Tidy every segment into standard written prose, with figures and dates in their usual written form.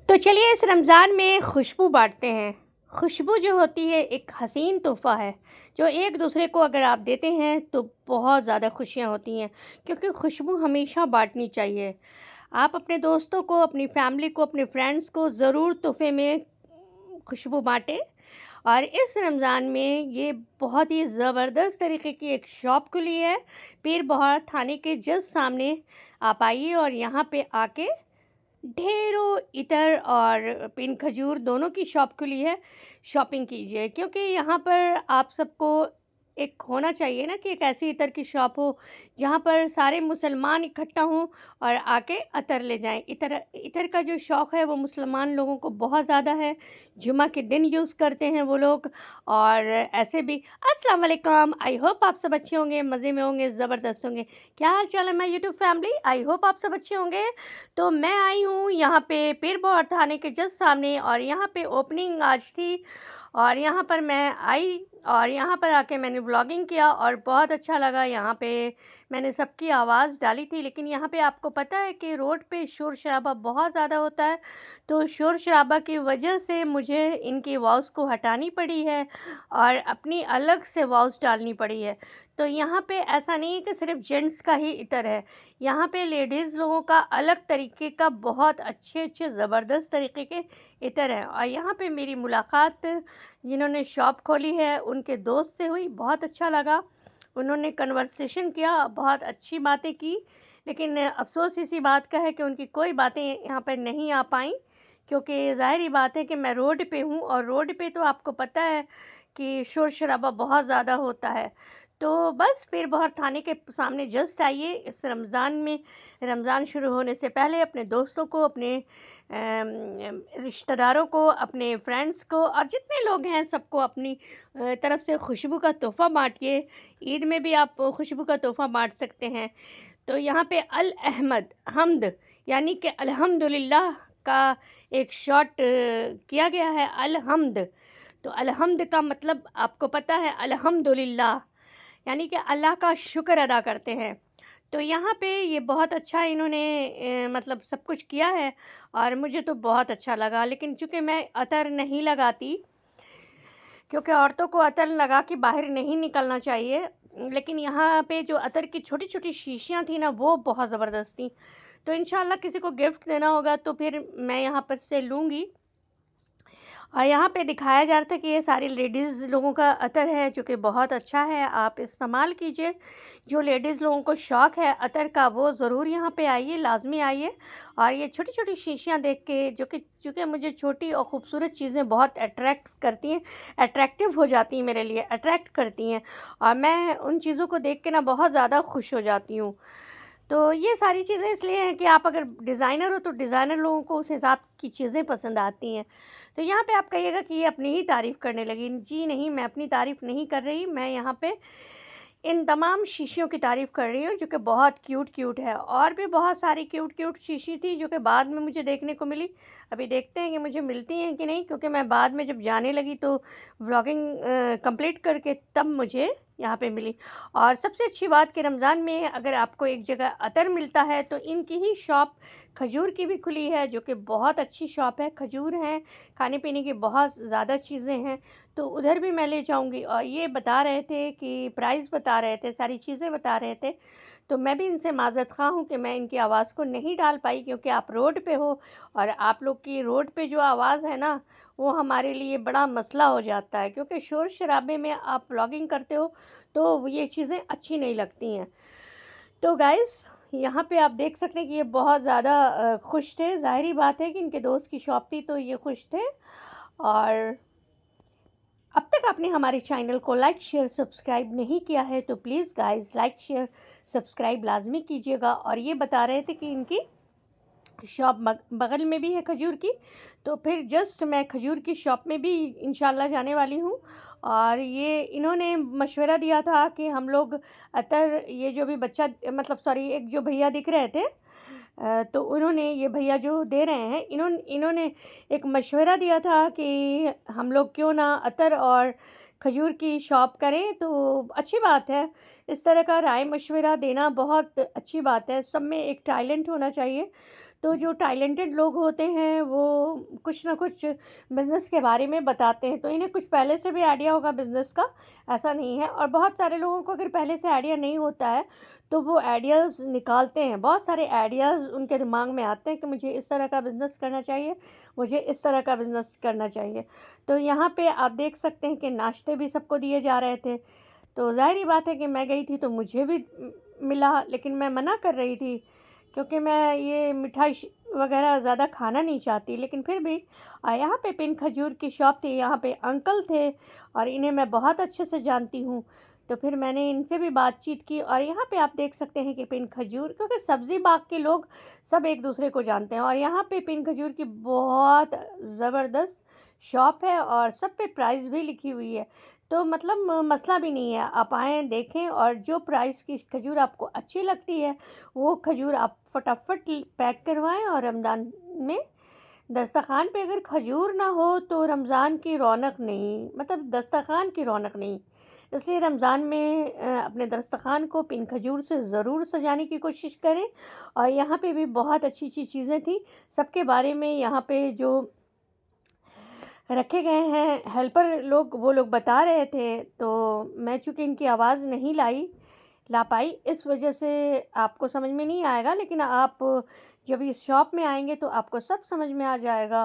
तो चलिए इस रमज़ान में खुशबू बाँटते हैं। खुशबू जो होती है एक हसीन तोहफ़ा है, जो एक दूसरे को अगर आप देते हैं तो बहुत ज़्यादा खुशियाँ होती हैं, क्योंकि खुशबू हमेशा बाँटनी चाहिए। आप अपने दोस्तों को, अपनी फैमिली को, अपने फ्रेंड्स को ज़रूर तोहफ़े में खुशबू बाँटें। और इस रमज़ान में ये बहुत ही ज़बरदस्त तरीके की एक शॉप खुली है, पीर बहार थाने के जस्ट सामने। आप आइए और यहाँ पे आके ढेरों इत्र और पिन खजूर दोनों की शॉप खुली है, शॉपिंग कीजिए, क्योंकि यहाँ पर आप सबको एक होना चाहिए ना कि एक ऐसी इत्र की शॉप हो जहाँ पर सारे मुसलमान इकट्ठा हों और आके अतर ले जाएं। इत्र इत्र का जो शौक़ है वो मुसलमान लोगों को बहुत ज़्यादा है, जुमा के दिन यूज़ करते हैं वो लोग। और ऐसे भी अस्सलाम वालेकुम, आई होप आप सब अच्छे होंगे, मज़े में होंगे, ज़बरदस्त होंगे। क्या हाल चाल है my YouTube family, I hope आप सब अच्छे होंगे। तो मैं आई हूँ यहाँ पे पीर बहार थाने के जस्ट सामने, और यहाँ पे ओपनिंग आज थी और यहाँ पर मैं आई और यहाँ पर आके मैंने व्लॉगिंग किया और बहुत अच्छा लगा। यहाँ पे मैंने सबकी आवाज़ डाली थी, लेकिन यहाँ पे आपको पता है कि रोड पे शोर शराबा बहुत ज़्यादा होता है, तो शोर शराबा की वजह से मुझे इनकी आवाज़ को हटानी पड़ी है और अपनी अलग से आवाज़ डालनी पड़ी है। तो यहाँ पे ऐसा नहीं है कि सिर्फ जेंट्स का ही इत्र है, यहाँ पे लेडीज़ लोगों का अलग तरीके का बहुत अच्छे अच्छे ज़बरदस्त तरीके के इत्र हैं। और यहाँ पे मेरी मुलाकात जिन्होंने शॉप खोली है उनके दोस्त से हुई, बहुत अच्छा लगा। उन्होंने कन्वर्सेशन किया, बहुत अच्छी बातें की, लेकिन अफ़सोस इसी बात का है कि उनकी कोई बातें यहाँ पर नहीं आ पाईं, क्योंकि ज़ाहिर-सी बात है कि मैं रोड पे हूँ और रोड पे तो आपको पता है कि शोर-शराबा बहुत ज़्यादा होता है। तो बस पीर बहार थाने के सामने जस्ट आइए। इस रमज़ान में, रमज़ान शुरू होने से पहले अपने दोस्तों को, अपने रिश्तेदारों को, अपने फ्रेंड्स को और जितने लोग हैं सबको अपनी तरफ से खुशबू का तोहफ़ा बाँटिए। ईद में भी आप खुशबू का तोहफ़ा बाँट सकते हैं। तो यहाँ पे अल अहमद हम्द यानी कि अल्हम्दुलिल्लाह का एक शॉट किया गया है, अल हम्द। तो अल हम्द का मतलब आपको पता है, अल्हम्दुलिल्लाह यानी कि अल्लाह का शुक्र अदा करते हैं। तो यहाँ पे ये बहुत अच्छा इन्होंने मतलब सब कुछ किया है और मुझे तो बहुत अच्छा लगा। लेकिन चूँकि मैं अतर नहीं लगाती, क्योंकि औरतों को अतर लगा के बाहर नहीं निकलना चाहिए, लेकिन यहाँ पे जो अतर की छोटी-छोटी शीशियाँ थी ना, वो बहुत ज़बरदस्त थी। तो इंशाल्लाह किसी को गिफ्ट देना होगा तो फिर मैं यहाँ पर से लूँगी। और यहाँ पे दिखाया जा रहा था कि ये सारी लेडीज़ लोगों का अतर है, जो कि बहुत अच्छा है, आप इस्तेमाल कीजिए। जो लेडीज़ लोगों को शौक़ है अतर का, वो ज़रूर यहाँ पे आइए, लाज़मी आइए। और ये छोटी-छोटी शीशियाँ देख के, जो कि चूँकि मुझे छोटी और ख़ूबसूरत चीज़ें बहुत अट्रैक्ट करती हैं, अट्रैक्टिव हो जाती हैं मेरे लिए, अट्रैक्ट करती हैं, और मैं उन चीज़ों को देख के ना बहुत ज़्यादा खुश हो जाती हूँ। तो ये सारी चीज़ें इसलिए हैं कि आप अगर डिज़ाइनर हो तो डिज़ाइनर लोगों को उस हिसाब की चीज़ें पसंद आती हैं। तो यहाँ पे आप कहिएगा कि ये अपनी ही तारीफ़ करने लगी। जी नहीं, मैं अपनी तारीफ़ नहीं कर रही, मैं यहाँ पे इन तमाम शीशियों की तारीफ़ कर रही हूँ, जो कि बहुत क्यूट है। और भी बहुत सारी क्यूट शीशी थी जो कि बाद में मुझे देखने को मिली। अभी देखते हैं कि मुझे मिलती हैं कि नहीं, क्योंकि मैं बाद में जब जाने लगी तो व्लॉगिंग कंप्लीट करके तब मुझे यहाँ पे मिली। और सबसे अच्छी बात कि रमज़ान में अगर आपको एक जगह अतर मिलता है तो इनकी ही शॉप खजूर की भी खुली है, जो कि बहुत अच्छी शॉप है। खजूर हैं, खाने पीने की बहुत ज़्यादा चीज़ें हैं, तो उधर भी मैं ले जाऊँगी। और ये बता रहे थे कि प्राइस बता रहे थे, सारी चीज़ें बता रहे थे, तो मैं भी इनसे माज़रत ख़्वाह हूँ कि मैं इनकी आवाज़ को नहीं डाल पाई, क्योंकि आप रोड पे हो और आप लोग की रोड पे जो आवाज़ है ना, वो हमारे लिए बड़ा मसला हो जाता है, क्योंकि शोर शराबे में आप व्लॉगिंग करते हो तो ये चीज़ें अच्छी नहीं लगती हैं। तो गाइज़, यहाँ पे आप देख सकते हैं कि ये बहुत ज़्यादा खुश थे। ज़ाहिर-सी बात है कि इनके दोस्त की शॉप थी तो ये खुश थे। और अब तक आपने हमारे चैनल को लाइक, शेयर, सब्सक्राइब नहीं किया है तो please guys like, share, subscribe लाज़मी कीजिएगा। और ये बता रहे थे कि इनकी शॉप बगल में भी है खजूर की, तो फिर जस्ट मैं खजूर की शॉप में भी इंशाल्लाह जाने वाली हूँ। और ये इन्होंने मशवरा दिया था कि हम लोग अतर, ये जो भी बच्चा मतलब सॉरी एक जो भैया दिख रहे थे, तो उन्होंने, ये भैया जो दे रहे हैं, इन्होंने एक मशवरा दिया था कि हम लोग क्यों ना अतर और खजूर की शॉप करें। तो अच्छी बात है, इस तरह का राय मशवरा देना बहुत अच्छी बात है। सब में एक टैलेंट होना चाहिए। तो जो टैलेंटेड लोग होते हैं वो कुछ ना कुछ बिज़नेस के बारे में बताते हैं, तो इन्हें कुछ पहले से भी आइडिया होगा बिज़नेस का, ऐसा नहीं है। और बहुत सारे लोगों को अगर पहले से आइडिया नहीं होता है तो वो आइडियाज़ निकालते हैं, बहुत सारे आइडियाज़ उनके दिमाग में आते हैं कि मुझे इस तरह का बिज़नेस करना चाहिए, मुझे इस तरह का बिज़नेस करना चाहिए। तो यहाँ पे आप देख सकते हैं कि नाश्ते भी सबको दिए जा रहे थे, तो ज़ाहिर-सी बात है कि मैं गई थी तो मुझे भी मिला, लेकिन मैं मना कर रही थी क्योंकि मैं ये मिठाई वगैरह ज़्यादा खाना नहीं चाहती। लेकिन फिर भी यहाँ पे पिन खजूर की शॉप थी, यहाँ पे अंकल थे और इन्हें मैं बहुत अच्छे से जानती हूँ, तो फिर मैंने इनसे भी बातचीत की। और यहाँ पे आप देख सकते हैं कि पिन खजूर, क्योंकि सब्ज़ी बाग के लोग सब एक दूसरे को जानते हैं, और यहाँ पे पिन खजूर की बहुत ज़बरदस्त शॉप है और सब पे प्राइस भी लिखी हुई है। तो मतलब मसला भी नहीं है, आप आएँ, देखें, और जो प्राइस की खजूर आपको अच्छी लगती है वो खजूर आप फटाफट पैक करवाएं। और रमज़ान में दस्तरखान पे अगर खजूर ना हो तो रमज़ान की रौनक नहीं, मतलब दस्तरखान की रौनक नहीं। इसलिए रमज़ान में अपने दस्तरखान को पिन खजूर से ज़रूर सजाने की कोशिश करें। और यहाँ पे भी बहुत अच्छी अच्छी चीज़ें थी, सबके बारे में यहाँ पे जो रखे गए हैं हेल्पर लोग, वो लोग बता रहे थे, तो मैं चूँकि इनकी आवाज़ नहीं ला पाई, इस वजह से आपको समझ में नहीं आएगा, लेकिन आप जब इस शॉप में आएंगे तो आपको सब समझ में आ जाएगा।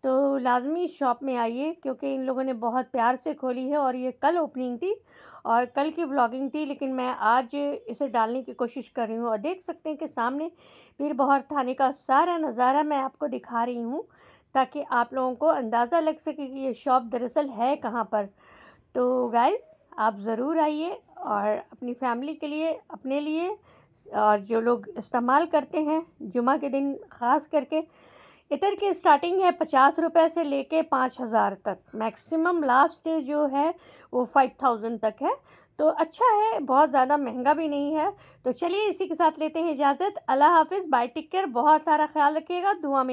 तो लाज़मी इस शॉप में आइए, क्योंकि इन लोगों ने बहुत प्यार से खोली है और ये कल ओपनिंग थी और कल की व्लॉगिंग थी, लेकिन मैं आज इसे डालने की कोशिश कर रही हूँ। और देख सकते हैं कि सामने पीर बहार थाने का सारा नज़ारा मैं आपको दिखा रही हूँ, ताकि आप लोगों को अंदाज़ा लग सके कि ये शॉप दरअसल है कहाँ पर। तो गाइस, आप ज़रूर आइए और अपनी फैमिली के लिए, अपने लिए, और जो लोग इस्तेमाल करते हैं जुमा के दिन ख़ास करके, इतर की स्टार्टिंग है 50 रुपये से लेके 5,000 तक, मैक्सिमम लास्ट जो है वो 5,000 तक है। तो अच्छा है, बहुत ज़्यादा महंगा भी नहीं है। तो चलिए इसी के साथ लेते हैं इजाज़त। अल्लाह हाफ़िज़, बाय, टेक केयर, बहुत सारा ख्याल रखिएगा, दुआ में